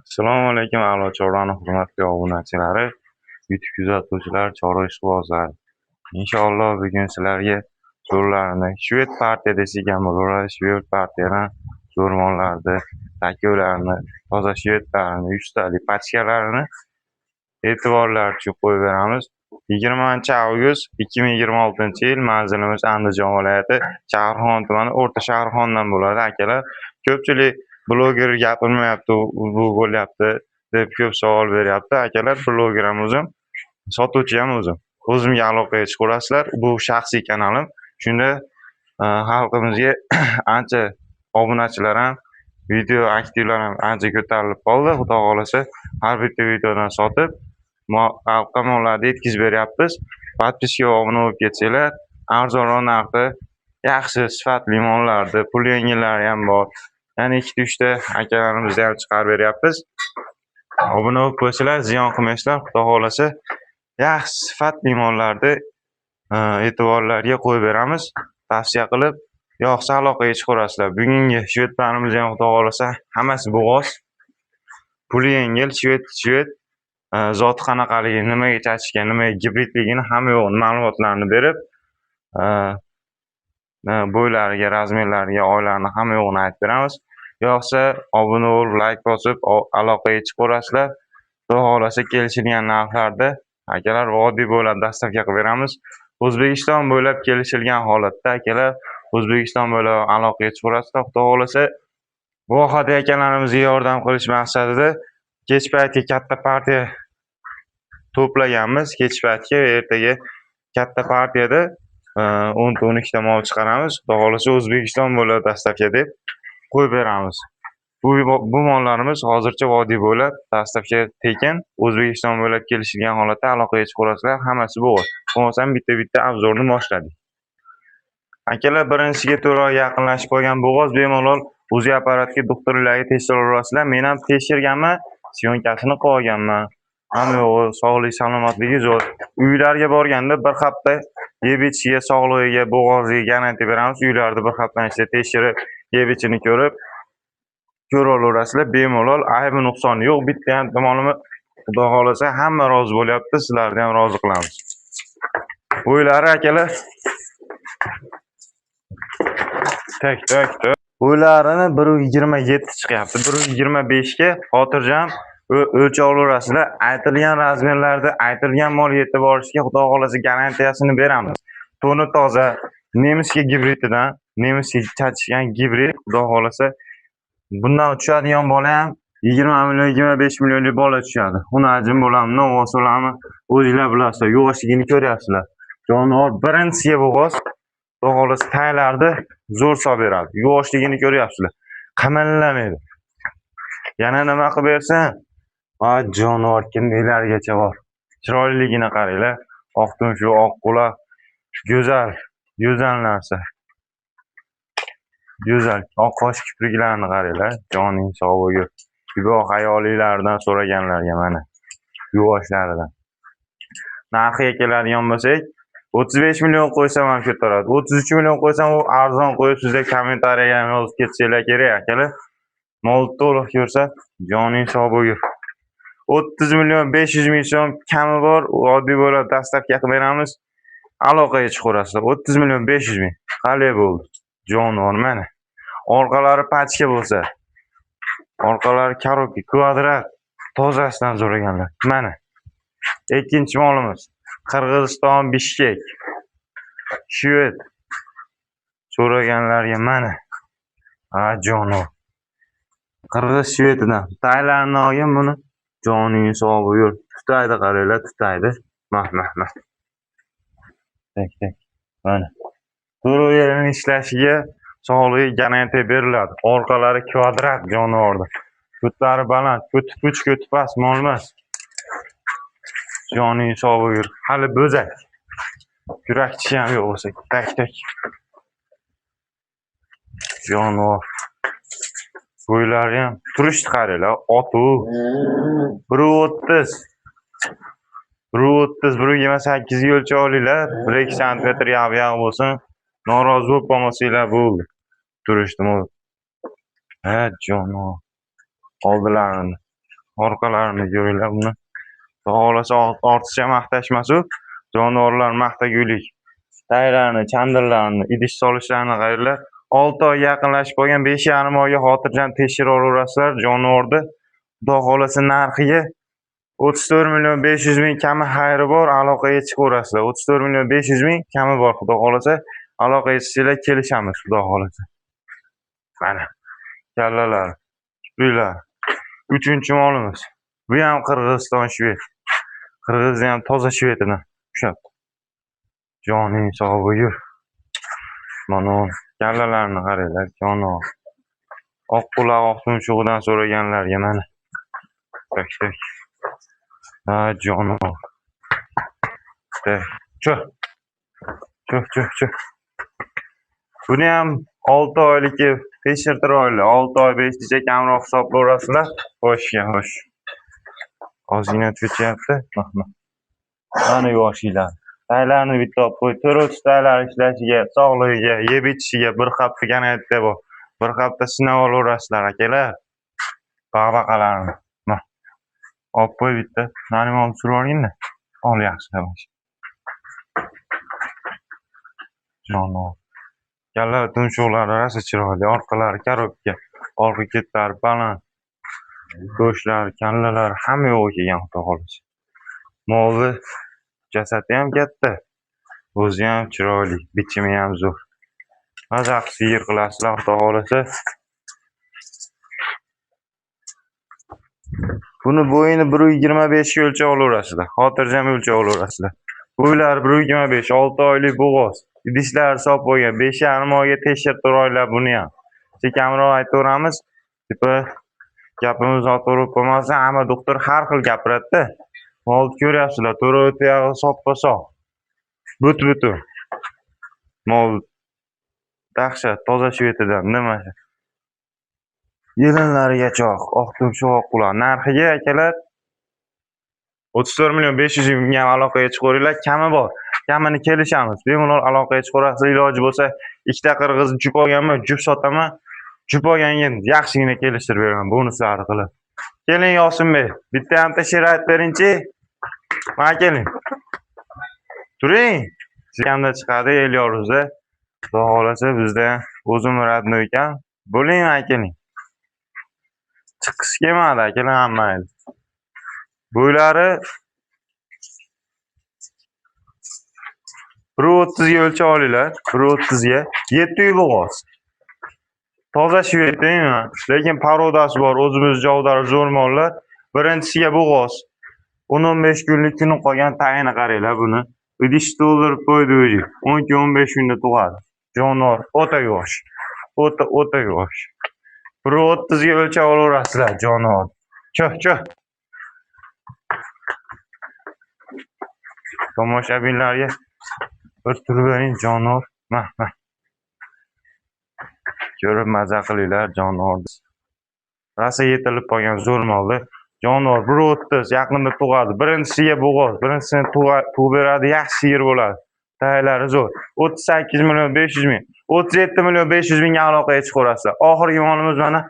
Assalomu alaykum a'lo chorvani hurmatli obunachilari, YouTube kuzatuvchilar, chorva ishqibozlar. Inshaalloh bugun sizlarga zo'rlarni Shved partiya desak ham bo'laveradi. Shved partiyadan zo'rmonlarni, takovlarni, toza shvedlarni, 100 talik pachkalarini e'tiborlar uchun qo'yib beramiz. 20-avgust 2026-yil, manzilimiz Andijon viloyati Shahrixon tumani, O'rta Shahrixondan bo'ladi akalar. Ko'pchilik bloger gapirmayapti, bu bo'lyapti deb ko'p savol beryapti akalar. Bloger ham o'zim, sotuvchi ham o'zim. O'zimga aloqaga chiqarasizlar. Bu shaxsiy kanalim. Shunda xalqimizga ancha obunachilar ham, video aktivlar ham ancha ko'tarilib qoldi. Xudo xolasa har bitta videodan sotib xalqqa mollarni yetkazib beryapmiz. Podpiska va obuna bo'lib ketsanglar, arzonroq narxda yaxshi sifatli mollarni, pul yengillari ham bor. Ya'ni 2-3 ta akalarimizni ham chiqarib beryapmiz. Obuna bo'lib qo'ysanglar, ziyon qilmaysizlar. Xudo xolasa yaxshi sifatli mollarni e'tiborlarga qo'yib beramiz. Tavsiya qilib, yoqsa aloqaga chiqarasizlar. Bugungi shvedlarimiz ham xudo xolasa hammasi bo'g'oz. Puli yengil shved zoti qanaqaligi, nimaga chachishgan, nimaga gibridligini hamma yo'q ma'lumotlarni berib, bo'ylariga, razmerlariga, oylarini hamma yo'qini aytib beramiz. Yoqsa obuna bo'lib, like bosib, aloqaga chiqarasizlar. Xudo xolasa kelishilgan narxlarda akalar oddiy bo'ylab dastavka qilib beramiz. O'zbekiston bo'ylab kelishilgan holatda akalar O'zbekiston bo'ylab aloqaga chiqarasizlar. Xudo xolasa vohada akalarimizga yordam qilish maqsadida kech payti katta partiya to'plaganmiz. Kech paytga ertaga katta partiyada 10-12 ta mol chiqaramiz. Xudo xolasa O'zbekiston bo'ylab dastavka deb qo'yib beramiz. Bu mollarimiz hozircha vodiy bo'ylab dastavka tekin, O'zbekiston bo'ylab kelishilgan holatda aloqaga chiqarasizlar. Hammasi bo'g'oz. Bo'lmasam bitta obzorni boshladik. Akalar, birinchisiga to'g'ri yaqinlashib qolgan bo'g'oz bemalol o'zi apparatga doktorlarga tekshirib olasizlar. Men ham tekshirganman, syonkasini qilib olganman. Hamma sog'lik salomatligi zo'r. Uylarga borganda bir hafta yeb ichiga, sog'ligiga, bo'g'oziga garantiya beramiz. Uylarni bir haftadan ichida tekshirib, yeb ichini ko'rib ko'raverasizlar. Bemalol aybi nuqsoni yo'q. Bitta ham tomonimi xudo xolasa hamma rozi bo'lyapti, sizlarni ham rozi qilamiz. Bo'ylari akalar tak. Bo'ylarini 1.27 chiqyapti. 1.25 ga xotirjam o'lchab olaverasizlar. Aytilgan razmerlarda aytilgan mol yetib borishga xudo xolasa garantiyasini beramiz. To'ni toza, nemisga gibrididan, nemisga chachishgan gibrid, xudo xolasa bundan tushadigan bola ham 20 million, 25 millionlik bola tushadi. Uni ajim bo'ladimi, novvos bo'ladimi, o'zinglar bilasizlar. Yo'qligini ko'ryapsizlar. Jonivor birinchisiga bo'g'oz, xudo xolasa taylarni zo'r solib beradi. Yo'qligini ko'ryapsizlar. Qamallamaydi. Yana nima qilib bersam, jonivor kimlargacha bor. Chiroyliligini qaranglar. Oq tumshuq, oq quloq, go'zal narsa. Go'zal. Oq qosh kipriklarini qaranglar. Joning sog' bo'lgur. Iboh ayollardan so'raganlarga mana yuvoshlaridan. Narxiga keladigan bo'lsak, 35 million qo'ysam ham ko'taradi. 33 million qo'ysam u arzon qo'yib, sizlar kommentariyaga ham yozib ketsanglar kerak akalar. Mol to'liq ko'rsa, joning sog' bo'lgur. 30 million 500 ming so'm kami bor, oddiy bo'lib dastavka qilib beramiz. Aloqaga chiqarasizlar. 30 million 500 ming. Qalay bo'ldi? Jonivor mana. Orqalari pachka bo'lsa, orqalari karoki, kvadrat, tozasidan so'raganlar. Mana. Ikkinchi molimiz Qirg'iziston Bishkek. Shved so'raganlarga mana. Jonivor. Qirg'iz Shvedidan. Taylarni olgan buni. Joning sog' bo'lgur. Tutaydi qaranglar, tutaydi. Mah. Tak. Mana. To'g'ri yerini ishlashiga sog'ligiga garantiya beriladi. Orqalari kvadrat jonivorda. Ko'tlari baland, ko'ti past mol emas. Joning sog' bo'lgur. Hali bo'zak. Yurakchi ham yo'q bo'lsa, tak. Jonivor. Bo'ylari ham turishni qaranglar, otu. 1.30, 1.28 ga o'lchab olinglar. 1-2 sm yog' bo'lsin. Norozi bo'lib qolmasanglar bo'ldi. Turishdim. Jonivor. Oldilarini. orqalarini ko'ringlar buni. Xudo xohlasa ortiqcha maqtashmasu, jonivorlar maqtagulik. Taylarni, chandirlarni, idish solishlarini qaranglar. 6 oy yaqinlashib qolgan, 5,5 oyga xotirjam tekshirib olaverasizlar jonivorni. Xudo xohlasa narxiga 34,500,000 kami xayri bor, aloqaga chiqaverasizlar. 34,500,000 kami bor. Xudo xohlasa aloqaga chiqsanglar kelishamiz, xudo xohlasa. Mana kallalar, kipriklar. 3-molimiz. Bu ham Qirg'iziston shved. Qirg'izni ham toza shvedidan ushlabdi. Joning sog' bo'lgur. Mana kallalarni qaranglar, jonivor. Oq quloq, oq tumshug'idan so'raganlarga mana. Tak. Ha, jonivor. Cho'h. Buni ham 6 oylik tekshirtiraylik. 6 oy 5 necha kamroq hisoblayverasizlar. Xo'sh. Ozgina o'tibchyapti. Mana yoshinglar. Taylarni bitta olib qo'y. To'rt taylar ishlashiga, sog'ligiga, yeb ichishiga bir hafta ganayatda bor. Bir hafta sinab olaverasizlar akalar. Baqbaqalarni. Olib qo'y bitta. Nanim olib surib olgin-da. Ol yaxshilab. Jonivor. Kalla tumshuqlari rosa chiroyli, orqalari korobka, orqa ketlari baland. Go'shtlari, kallalar hamma yo'q kelgan, xudo xohlasa. Molni jasadi ham katta. O'zi ham chiroyli, bichimi ham zo'r. Mazaq sigir qilasizlar, xudo xohlasa. Buni bo'yini 1,25 ga o'lchab olaverasizlar. Xotirjam o'lchab olaverasizlar. Bo'ylari 1,25, 6 oylik bo'g'oz. Idishlari sop bo'lgan, 5,5 oyga tekshirtiraylar buni ham. Sekamroq aytaveramiz. Gapimiz noto'g'ri bo'lmasa, hamma doktor har xil gapiradi-da. Molni ko'ryapsizlar, to'ra o'tayog'i soppa-sog'. But-butu. Mol dahshat, toza shvetidan, nima shu. Yelinlariga choq, oq tumshuq, oq quloq. Narxiga akalar 34,500,000 ga aloqaga chiqaveringlar, kami bor. Kamini kelishamiz. Bemalol aloqaga chiqaverasiz. Iloji bo'lsa, ikkita qirg'iz jup olganman, jup sotaman. Jup olganga yaxshigina kelishtirib beraman, bonuslarni qilib. Keling Yosinbek, bitta ham tashirat bering-chi. Mana keling. Turing. Sikamda chiqadi el yoruzda. Xudo xohlasa bizda o'zim radnoy ekan. Bo'ling, mana keling. Chiqish kelmadi akalar hammangiz. Bo'ylari 1,30 ga o'lchab olinglar. 1,30 ga 7 uy bo'g'oz. Toza shvedmi, lekin parodasi bor. O'zimiz javdar zo'r mollar. Birinchisiga bo'g'oz. 10-15 kunlik kuni qolgan tayini qaranglar buni. Idish to'ldirib qo'ydi o'zi. 10-15 kunda tug'adi. Jonivor o'ta yosh. O'ta yosh. 1,30 ga o'lchab olaverasizlar jonivor. Cho'h. Tomoshabinlarga bir turib bering jonivor. Mana. Ko'rib maza qilinglar jonivorni. Rasa yetilib qolgan zo'r moldi. Jonivor 1,30 yaqinda tug'adi. Birinchisiga bo'g'oz, birinchisini tug'ib beradi, yaxshi sigir bo'ladi. Taylari zo'r. 38,500,000, 37,500,000 ga aloqaga chiqaverasizlar. Oxirgi molimiz mana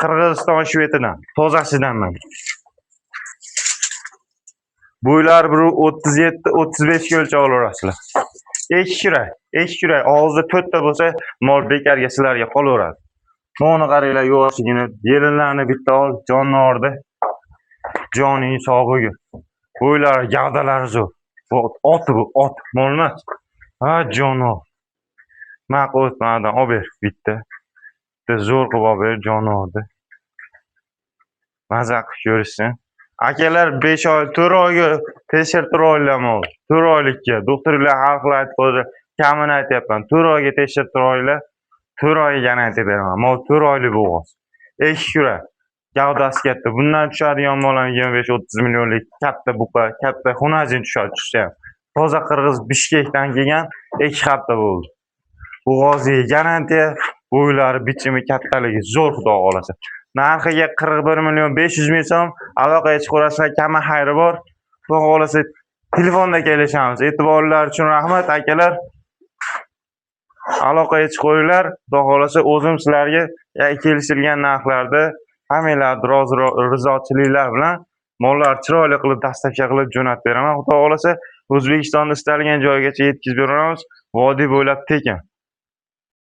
Qirg'iziston shvetidan, tozasidan mana. Bo'ylari 1,37-35 ga o'lchab olaverasizlar. Ekkiray, og'zida 4 ta bo'lsa, mol bekarga sizlarga qolaveradi. Mana qaranglar, yoshigini, yelinlarni bitta ol, jonivorda. Joning sog' bo'lgur. Bo'ylari, gavdalari zo'r. Ot bu, mol emas. Ha, jonivor. Ma'qul, manadan olib ber bitta. Bitta zo'r qilib olib ber jonivorni. Maza qilib ko'rishsin. Akalar 5 oy, 4 oyga tekshirtiraylar mol. 4 oylikka doktorlar har xil aytib qo'ydi. Kamini aytyapman. 4 oyga tekshirtiraylar. 4 oyga yana aytib beraman. Mol 4 oylik bo'g'oz. Ekkiura. Gavdasi katta. Bundan tushadigan mollar 25-30 millionlik katta buqa, katta xunajin tushsa ham. Toza qirg'iz Bishkekdan kelgan 2 hafta bo'ldi. Bo'g'oziga garantiya, bo'ylari, bichimi, kattaligi zo'r, xudo xolasa. Narxiga 41,500,000 so'm, aloqaga chiqaverasizlar, kami xayri bor. Xudo xolasa telefonda kelishamiz. E'tiborlar uchun rahmat akalar. Aloqaga chiqaveringlar. Xudo xolasa o'zim sizlarga kelishilgan narxlarda hammanglarni rizochiliklar bilan mollarni chiroyli qilib dastavka qilib jo'natib beraman. Xudo xohlasa O'zbekistonni istalgan joygacha yetkazib beramiz. Vodiy bo'ylab tekin.